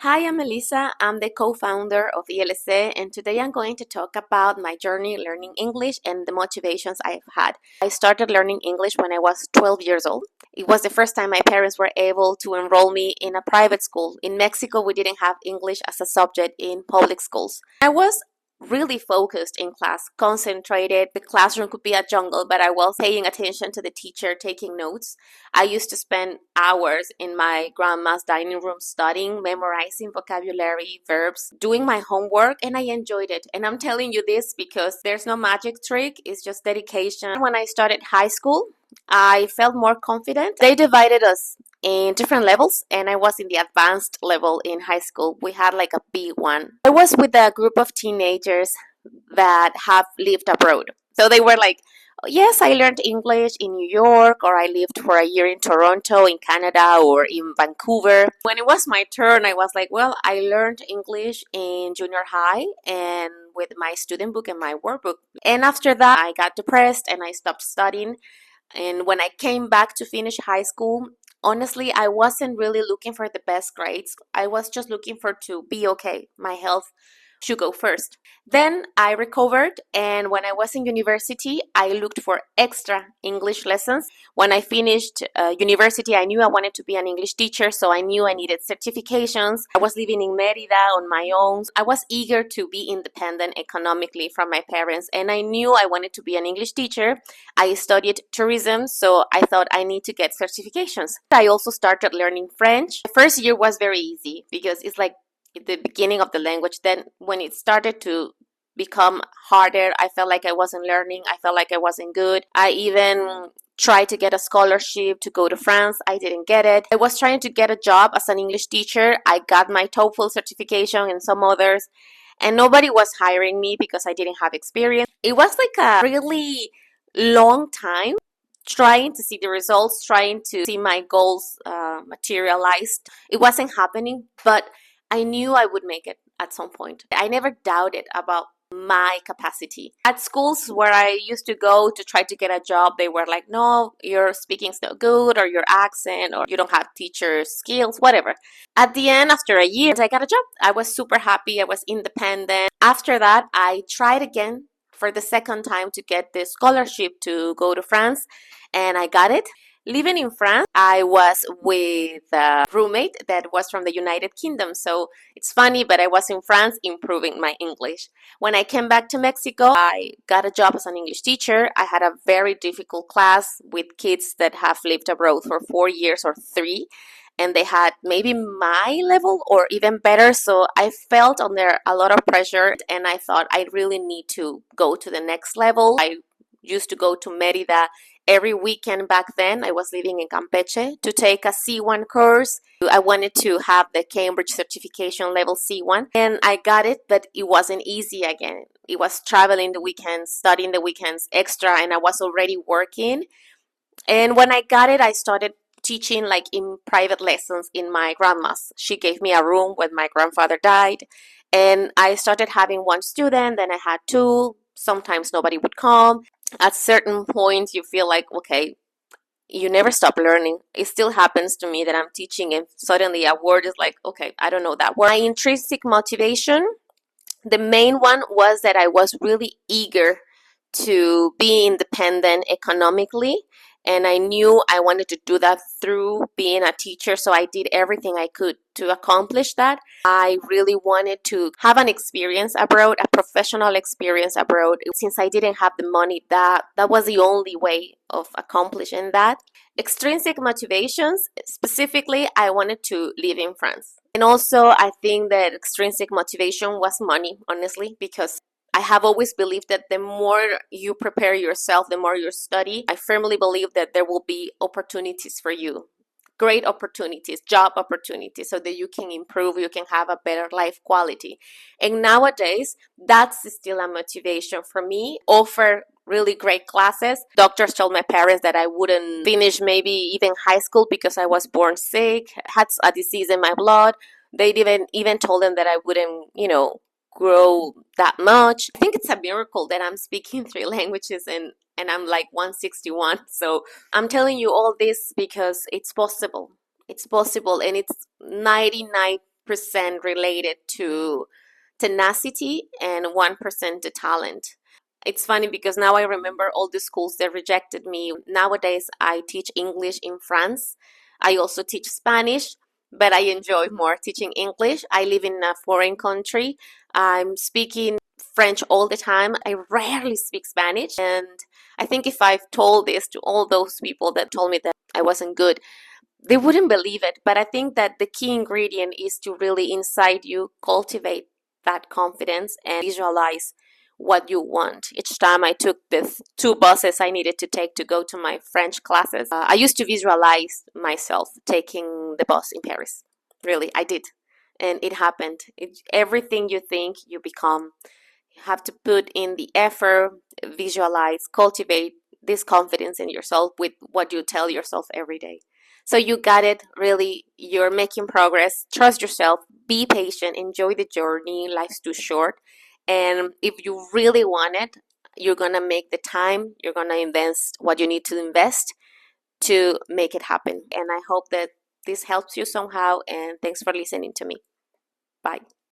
Hi, I'm Elisa. I'm the co-founder of ILC, and today I'm going to talk about my journey learning English and the motivations I've had. I started learning English when I was 12 years old. It was the first time my parents were able to enroll me in a private school. In Mexico, we didn't have English as a subject in public schools. I was really focused in class, concentrated. The classroom could be a jungle, but I was paying attention to the teacher, taking notes. I used to spend hours in my grandma's dining room studying, memorizing vocabulary, verbs, doing my homework, and I enjoyed it. And I'm telling you this because there's no magic trick, it's just dedication. When I started high school, I felt more confident. They divided us in different levels, and I was in the advanced level in high school. We had like a B1. I was with a group of teenagers that have lived abroad. So they were like, yes, I learned English in New York, or I lived for a year in Toronto, in Canada, or in Vancouver. When it was my turn, I was like, well, I learned English in junior high and with my student book and my workbook. And after that, I got depressed and I stopped studying. And when I came back to finish high school, honestly, I wasn't really looking for the best grades. I was just looking for to be okay. My health should go first. Then I recovered, and when I was in university, I looked for extra English lessons. When I finished university, I knew I wanted to be an English teacher, so I knew I needed certifications. I was living in Merida on my own. I was eager to be independent economically from my parents, and I knew I wanted to be an English teacher. I studied tourism, so I thought I need to get certifications. I also started learning French. The first year was very easy because it's like the beginning of the language. Then when it started to become harder, I felt like I wasn't learning. I felt like I wasn't good. I even tried to get a scholarship to go to France. I didn't get it. I was trying to get a job as an English teacher. I got my TOEFL certification and some others, and nobody was hiring me because I didn't have experience. It was like a really long time trying to see the results, trying to see my goals materialized. It wasn't happening, but I knew I would make it at some point. I never doubted about my capacity. At schools where I used to go to try to get a job, they were like, no, your speaking's not good, or your accent, or you don't have teacher skills, whatever. At the end, after a year, I got a job. I was super happy. I was independent. After that, I tried again for the second time to get this scholarship to go to France, and I got it. Living in France, I was with a roommate that was from the United Kingdom. So it's funny, but I was in France improving my English. When I came back to Mexico, I got a job as an English teacher. I had a very difficult class with kids that have lived abroad for 4 years or three, and they had maybe my level or even better. So I felt under a lot of pressure, and I thought I really need to go to the next level. I used to go to Merida every weekend back then. I was living in Campeche to take a C1 course. I wanted to have the Cambridge certification level C1, and I got it, but it wasn't easy again. It was traveling the weekends, studying the weekends extra, and I was already working. And when I got it, I started teaching like in private lessons in my grandma's. She gave me a room when my grandfather died, and I started having one student, then I had two. Sometimes nobody would come. At certain points, you feel like, okay, you never stop learning. It still happens to me that I'm teaching and suddenly a word is like, okay, I don't know that word. My intrinsic motivation, the main one was that I was really eager to be independent economically, and I knew I wanted to do that through being a teacher, so I did everything I could to accomplish that. I really wanted to have an experience abroad, a professional experience abroad. Since I didn't have the money, that was the only way of accomplishing that. Extrinsic motivations, specifically, I wanted to live in France. And also, I think that extrinsic motivation was money, honestly, because I have always believed that the more you prepare yourself, the more you study, I firmly believe that there will be opportunities for you. Great opportunities, job opportunities, so that you can improve, you can have a better life quality. And nowadays, that's still a motivation for me. Offer really great classes. Doctors told my parents that I wouldn't finish maybe even high school because I was born sick, had a disease in my blood. They even told them that I wouldn't, grow that much. I think it's a miracle that I'm speaking three languages and I'm like 161. So I'm telling you all this because it's possible. It's possible, and it's 99 99% related to tenacity and 1% to talent. It's funny because now I remember all the schools that rejected me. Nowadays, I teach English in France. I also teach Spanish, but I enjoy more teaching English. I live in a foreign country. I'm speaking French all the time. I rarely speak Spanish. And I think if I've told this to all those people that told me that I wasn't good, they wouldn't believe it. But I think that the key ingredient is to really inside you cultivate that confidence and visualize what you want. Each time I took the 2 buses I needed to take to go to my French classes, I used to visualize myself taking the bus in Paris. Really, I did. And it happened. Everything you think, you become. You have to put in the effort, visualize, cultivate this confidence in yourself with what you tell yourself every day. So you got it, really, you're making progress. Trust yourself, be patient, enjoy the journey. Life's too short. And if you really want it, you're going to make the time, you're going to invest what you need to invest to make it happen. And I hope that this helps you somehow. And thanks for listening to me. Bye.